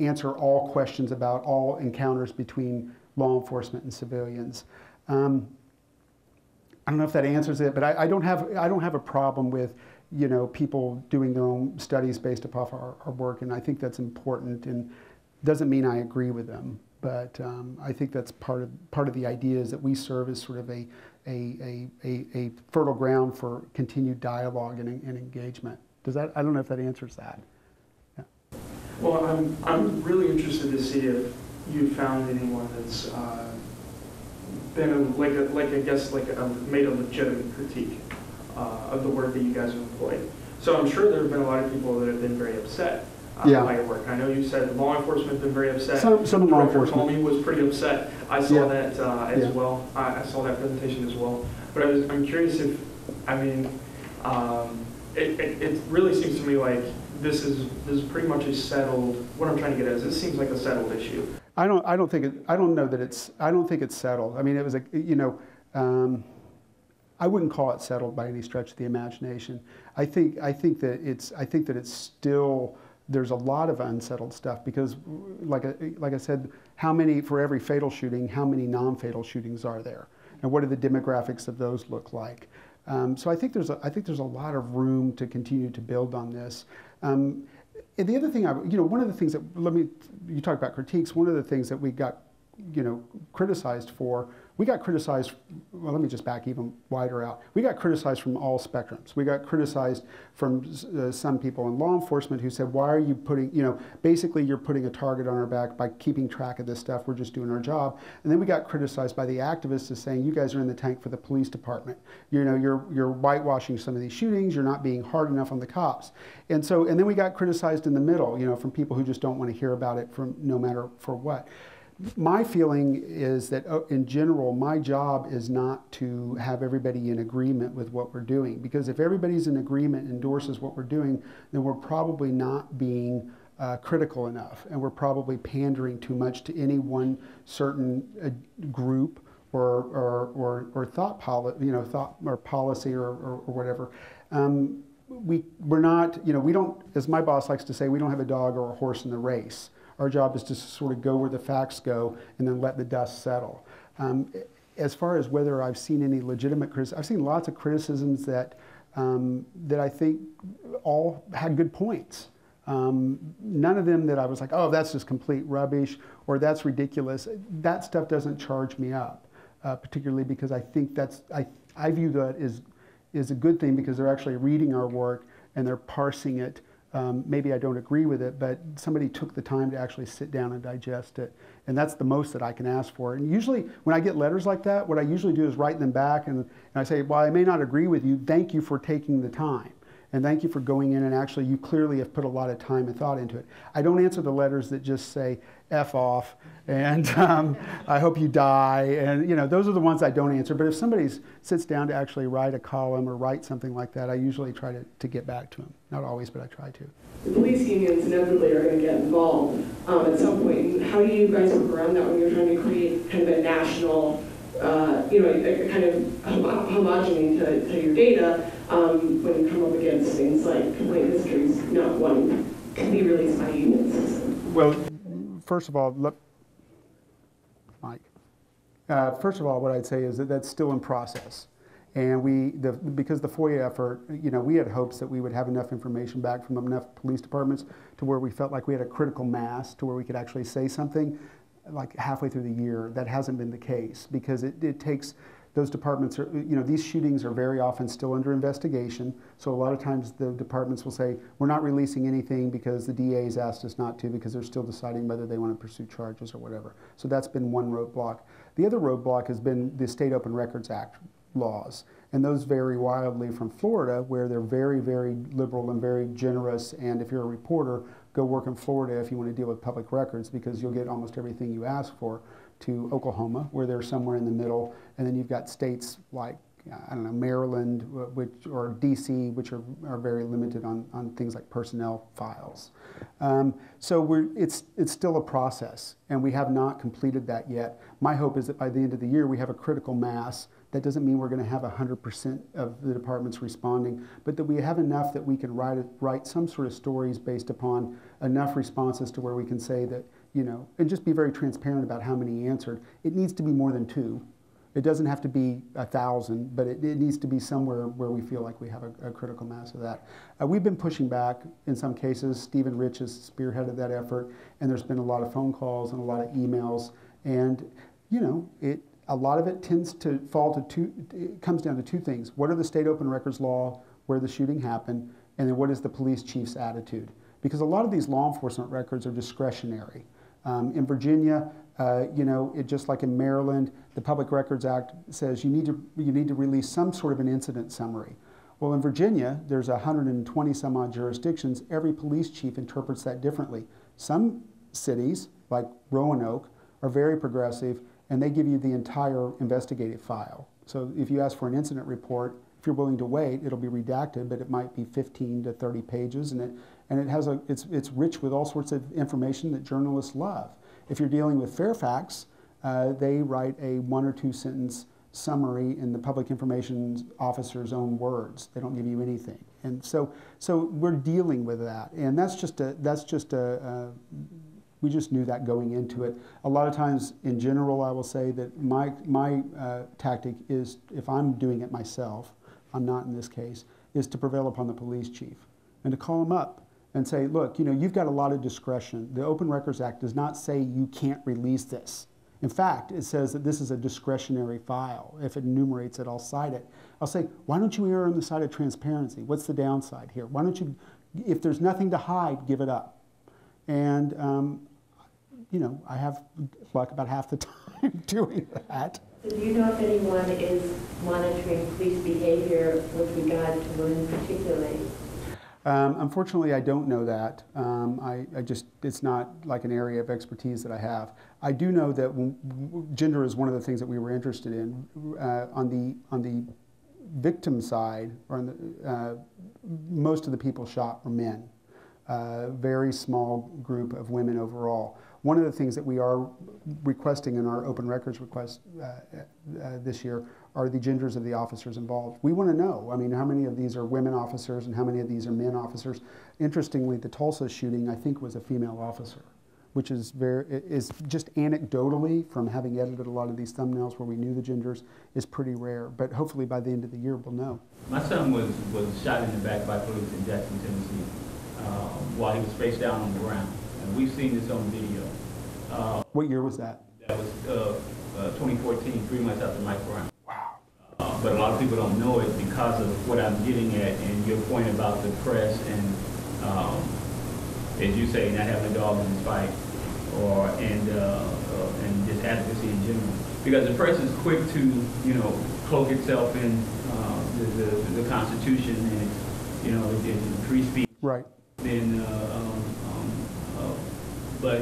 answer all questions about all encounters between law enforcement and civilians. I don't know if that answers it, but I don't have a problem with, you know, people doing their own studies based upon our work, and I think that's important. And doesn't mean I agree with them, but I think that's part of the idea is that we serve as sort of a fertile ground for continued dialogue and engagement. Does that? I don't know if that answers that. Yeah. Well, I'm really interested to see if you found anyone that's been made a legitimate critique of the work that you guys have employed. So I'm sure there have been a lot of people that have been very upset by your work. I know you said law enforcement has been very upset. Some law enforcement. Comey was pretty upset. I saw that as well. I saw that presentation as well. But I'm curious if, I mean, it really seems to me like this is pretty much a settled. What I'm trying to get at is this seems like a settled issue. I don't think it's settled. I mean, it was I wouldn't call it settled by any stretch of the imagination. I think that it's still, there's a lot of unsettled stuff because, like I said, for every fatal shooting, how many non-fatal shootings are there, and what do the demographics of those look like? So I think there's a lot of room to continue to build on this. And the other thing, one of the things that you talk about critiques. One of the things that we got, criticized for. We got criticized, well, let me just back even wider out. We got criticized from all spectrums. We got criticized from some people in law enforcement who said, why are you putting, basically you're putting a target on our back by keeping track of this stuff, we're just doing our job. And then we got criticized by the activists as saying, you guys are in the tank for the police department. You're whitewashing some of these shootings, you're not being hard enough on the cops. And then we got criticized in the middle, from people who just don't want to hear about it from no matter for what. My feeling is that, in general, my job is not to have everybody in agreement with what we're doing, because if everybody's in agreement, endorses what we're doing, then we're probably not being critical enough, and we're probably pandering too much to any one certain group or thought policy or whatever. We're not, we don't, as my boss likes to say, we don't have a dog or a horse in the race. Our job is to sort of go where the facts go and then let the dust settle. As far as whether I've seen any legitimate criticism, I've seen lots of criticisms that I think all had good points. None of them that I was like, oh, that's just complete rubbish or that's ridiculous. That stuff doesn't charge me up, particularly because I think I view that as a good thing because they're actually reading our work and they're parsing it. Maybe I don't agree with it, but somebody took the time to actually sit down and digest it. And that's the most that I can ask for. And usually when I get letters like that, what I usually do is write them back and I say, well, I may not agree with you. Thank you for taking the time. And thank you for going in and actually you clearly have put a lot of time and thought into it. I don't answer the letters that just say, F off, and I hope you die. And those are the ones I don't answer. But if somebody sits down to actually write a column or write something like that, I usually try to get back to them. Not always, but I try to. The police unions inevitably are going to get involved at some point. How do you guys work around that when you're trying to create kind of a national, a kind of homogeny to your data when you come up against things like complaint histories not wanting to be released by unions? Well, first of all, Mike. First of all, what I'd say is that that's still in process. And because the FOIA effort, we had hopes that we would have enough information back from enough police departments to where we felt like we had a critical mass to where we could actually say something like halfway through the year. That hasn't been the case because it takes, those departments are, these shootings are very often still under investigation. So a lot of times the departments will say, we're not releasing anything because the DA's asked us not to because they're still deciding whether they want to pursue charges or whatever. So that's been one roadblock. The other roadblock has been the State Open Records Act laws. And those vary wildly from Florida, where they're very, very liberal and very generous. And if you're a reporter, go work in Florida if you want to deal with public records because you'll get almost everything you ask for, to Oklahoma, where they're somewhere in the middle. And then you've got states like, I don't know, Maryland or DC, which are very limited on things like personnel files. So it's still a process, and we have not completed that yet. My hope is that by the end of the year, we have a critical mass. That doesn't mean we're going to have 100% of the departments responding, but that we have enough that we can write some sort of stories based upon enough responses to where we can say that, and just be very transparent about how many answered. It needs to be more than 2. It doesn't have to be 1,000, but it needs to be somewhere where we feel like we have a critical mass of that. We've been pushing back in some cases. Stephen Rich has spearheaded that effort, and there's been a lot of phone calls and a lot of emails, and a lot of it tends to fall to it comes down to 2 things. What are the state open records law where the shooting happened, and then what is the police chief's attitude? Because a lot of these law enforcement records are discretionary. In Virginia, just like in Maryland, the Public Records Act says you need to release some sort of an incident summary. Well, in Virginia, there's 120 some odd jurisdictions. Every police chief interprets that differently. Some cities, like Roanoke, are very progressive, and they give you the entire investigative file. So if you ask for an incident report, if you're willing to wait, it'll be redacted, but it might be 15 to 30 pages, and it has it's rich with all sorts of information that journalists love. If you're dealing with Fairfax, they write a 1 or 2 sentence summary in the public information officer's own words. They don't give you anything, and so we're dealing with that, and we just knew that going into it. A lot of times, in general, I will say that my tactic is, if I'm doing it myself, I'm not in this case, is to prevail upon the police chief and to call him up and say, look, you've got a lot of discretion. The Open Records Act does not say you can't release this. In fact, it says that this is a discretionary file. If it enumerates it, I'll cite it. I'll say, why don't you err on the side of transparency? What's the downside here? Why don't you, if there's nothing to hide, give it up? And, I have luck about half the time doing that. So do you know if anyone is monitoring police behavior with regard to women particularly? Unfortunately, I don't know that. It's not like an area of expertise that I have. I do know that gender is one of the things that we were interested in. On the victim side, or most of the people shot were men. Very small group of women overall. One of the things that we are requesting in our open records request this year are the genders of the officers involved. We want to know, how many of these are women officers and how many of these are men officers. Interestingly, the Tulsa shooting, I think, was a female officer, which is just anecdotally, from having edited a lot of these thumbnails where we knew the genders, is pretty rare. But hopefully by the end of the year, we'll know. My son was shot in the back by police in Jackson, Tennessee, while he was face down on the ground. And we've seen this on video. What year was that? That was 2014, 3 months after Mike Brown. Wow. But a lot of people don't know it because of what I'm getting at and your point about the press and, as you say, not having a dog in this fight, and just advocacy in general. Because the press is quick to, cloak itself in the Constitution and it's free speech. Right. Then, but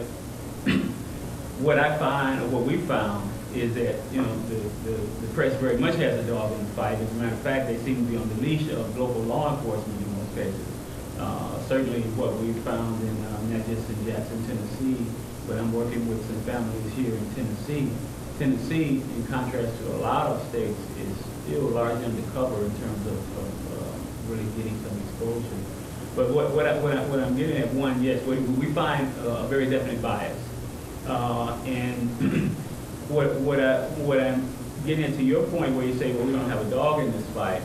what I find, or what we found, is that the press very much has a dog in the fight. As a matter of fact, they seem to be on the leash of local law enforcement in most cases. Certainly, what we found in not just in Jackson, Tennessee, but I'm working with some families here in Tennessee. Tennessee, in contrast to a lot of states, is still largely undercover in terms of really getting some exposure. But what I'm getting at, one, yes, we find a very definite bias. And what I'm getting into your point where you say, well, we don't have a dog in this fight.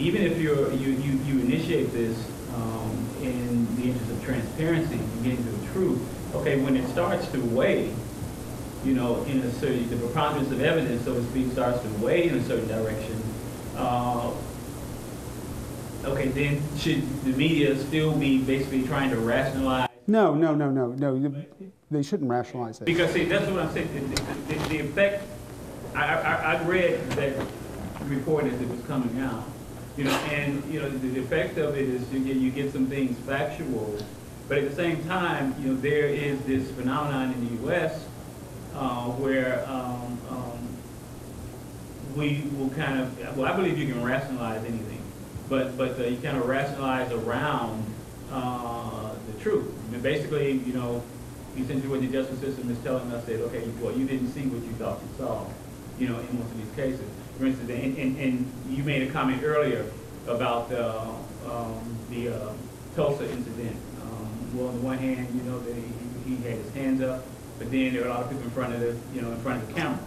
Even if you initiate this in the interest of transparency and getting to the truth, okay, when it starts to weigh, in a certain, the preponderance of evidence, so to speak, starts to weigh in a certain direction. Okay, then should the media still be basically trying to rationalize? No. They shouldn't rationalize it. Because, see, that's what I'm saying. The effect, I read that report as it was coming out, and, the effect of it is you get some things factual, but at the same time, there is this phenomenon in the U.S. Where we will kind of, I believe you can rationalize anything. But you kind of rationalize around the truth. Basically, essentially what the justice system is telling us that, okay, well, you didn't see what you thought you saw, in most of these cases. For instance, and you made a comment earlier about the Tulsa incident. Well, on the one hand, that he had his hands up, but then there were a lot of people in front of the camera,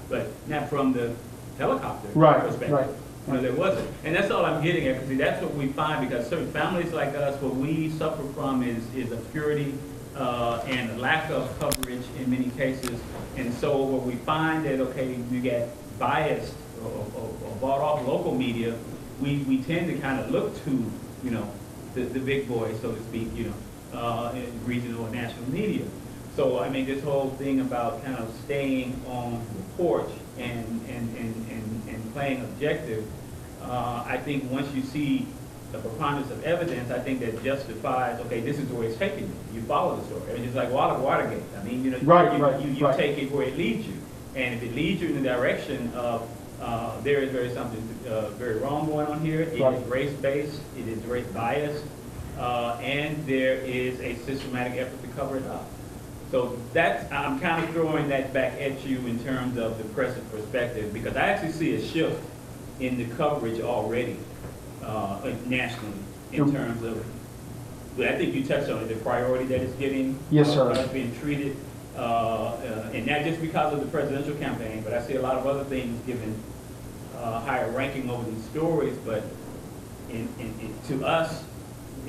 but not from the helicopter perspective. Right. There wasn't. And that's all I'm getting at, because that's what we find, because certain families like us, what we suffer from is obscurity and a lack of coverage in many cases. And so what we find that, okay, you get biased or bought off local media, we tend to kind of look to, the big boys, so to speak, in regional or national media. So, this whole thing about kind of staying on the porch and playing objective, I think once you see the preponderance of evidence, I think that justifies, okay, this is where it's taking you. You follow the story. It's like Watergate. You take it where it leads you. And if it leads you in the direction of there is something very wrong going on here. It is race-based, it is race-biased, and there is a systematic effort to cover it up. So that's, I'm kind of throwing that back at you in terms of the present perspective, because I actually see a shift in the coverage already nationally in terms of, I think you touched on it, the priority that it's getting. Yes, sir. It's being treated, and not just because of the presidential campaign, but I see a lot of other things given higher ranking over these stories, but to us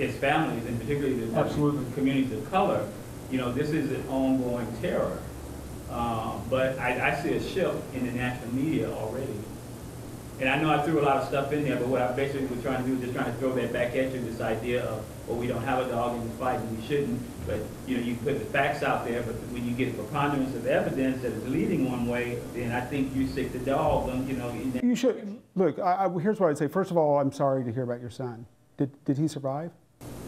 as families, and particularly the communities of color, you know, this is an ongoing terror. But I see a shift in the national media already. And I know I threw a lot of stuff in there, but what I basically was trying to do is just trying to throw that back at you, this idea of, well, we don't have a dog in the fight and we shouldn't, but you know, you put the facts out there, but when you get a preponderance of evidence that is leading one way, then I think you sick the dog, you know. You should, look, here's what I'd say. First of all, I'm sorry to hear about your son. Did he survive?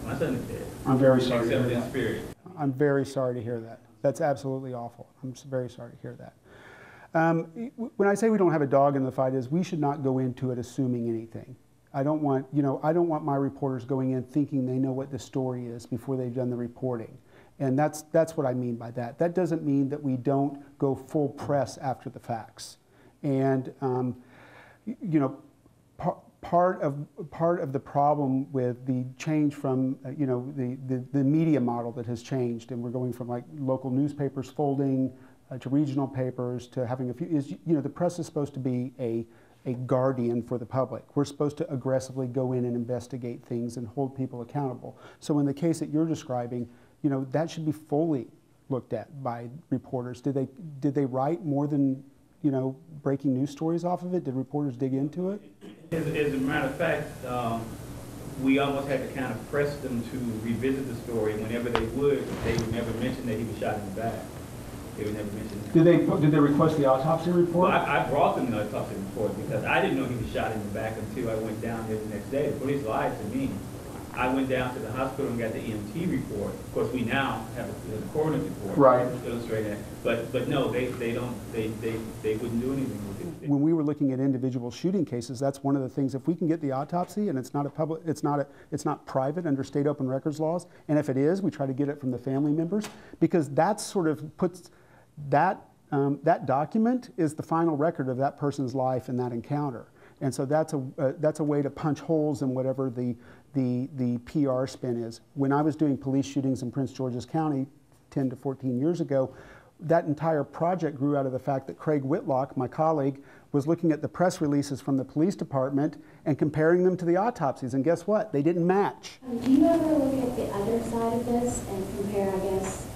My son is dead. I'm very sorry to hear that. Spirit. I'm very sorry to hear that. That's absolutely awful. I'm very sorry to hear that. When I say we don't have a dog in the fight, is we should not go into it assuming anything. I don't want, you know, I don't want my reporters going in thinking they know what the story is before they've done the reporting. And that's what I mean by that. That doesn't mean that we don't go full press after the facts. And, you know, part of the problem with the change from, you know, the media model that has changed, and we're going from like local newspapers folding to regional papers to having a few, is, you know, the press is supposed to be a guardian for the public. We're supposed to aggressively go in and investigate things and hold people accountable. So in the case that you're describing, you know, that should be fully looked at by reporters. Did they write more than, you know, breaking news stories off of it? Did reporters dig into it? As a matter of fact, we almost had to kind of press them to revisit the story. Whenever they would never mention that he was shot in the back. They would never mention that. Did they request the autopsy report? Well, I brought them the autopsy report because I didn't know he was shot in the back until I went down there the next day. The police lied to me. I went down to the hospital and got the EMT report. Of course, we now have the coroner's report. Right. Illustrating that. But no, they wouldn't do anything with it. When we were looking at individual shooting cases, that's one of the things. If we can get the autopsy and it's not private under state open records laws, and if it is, we try to get it from the family members, because that sort of puts that document is the final record of that person's life and that encounter. And so that's a way to punch holes in whatever the PR spin is. When I was doing police shootings in Prince George's County 10 to 14 years ago, that entire project grew out of the fact that Craig Whitlock, my colleague, was looking at the press releases from the police department and comparing them to the autopsies. And guess what? They didn't match. Do you ever look at the other side of this and compare, I guess,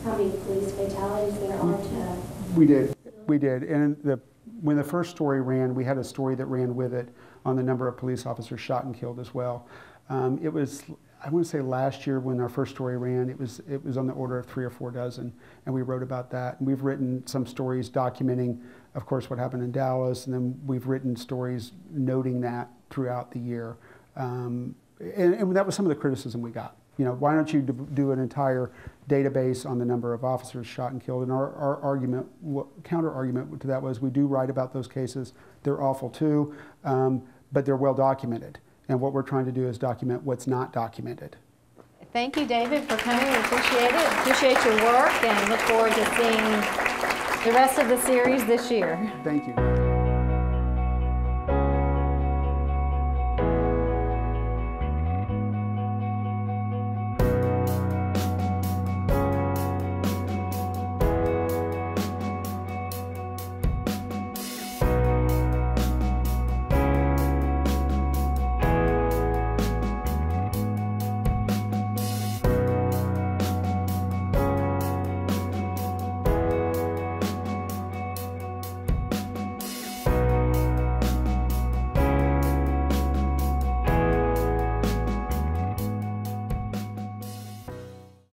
how many police fatalities there are to... We did. And when the first story ran, we had a story that ran with it on the number of police officers shot and killed as well. It was, I want to say last year when our first story ran, it was on the order of 3 or 4 dozen, and we wrote about that. And we've written some stories documenting, of course, what happened in Dallas, and then we've written stories noting that throughout the year. And that was some of the criticism we got. You know, why don't you do an entire database on the number of officers shot and killed? And our argument, counter argument to that was, we do write about those cases. They're awful too, but they're well documented. And what we're trying to do is document what's not documented. Thank you, David, for coming. We appreciate it. Appreciate your work and look forward to seeing the rest of the series this year. Thank you.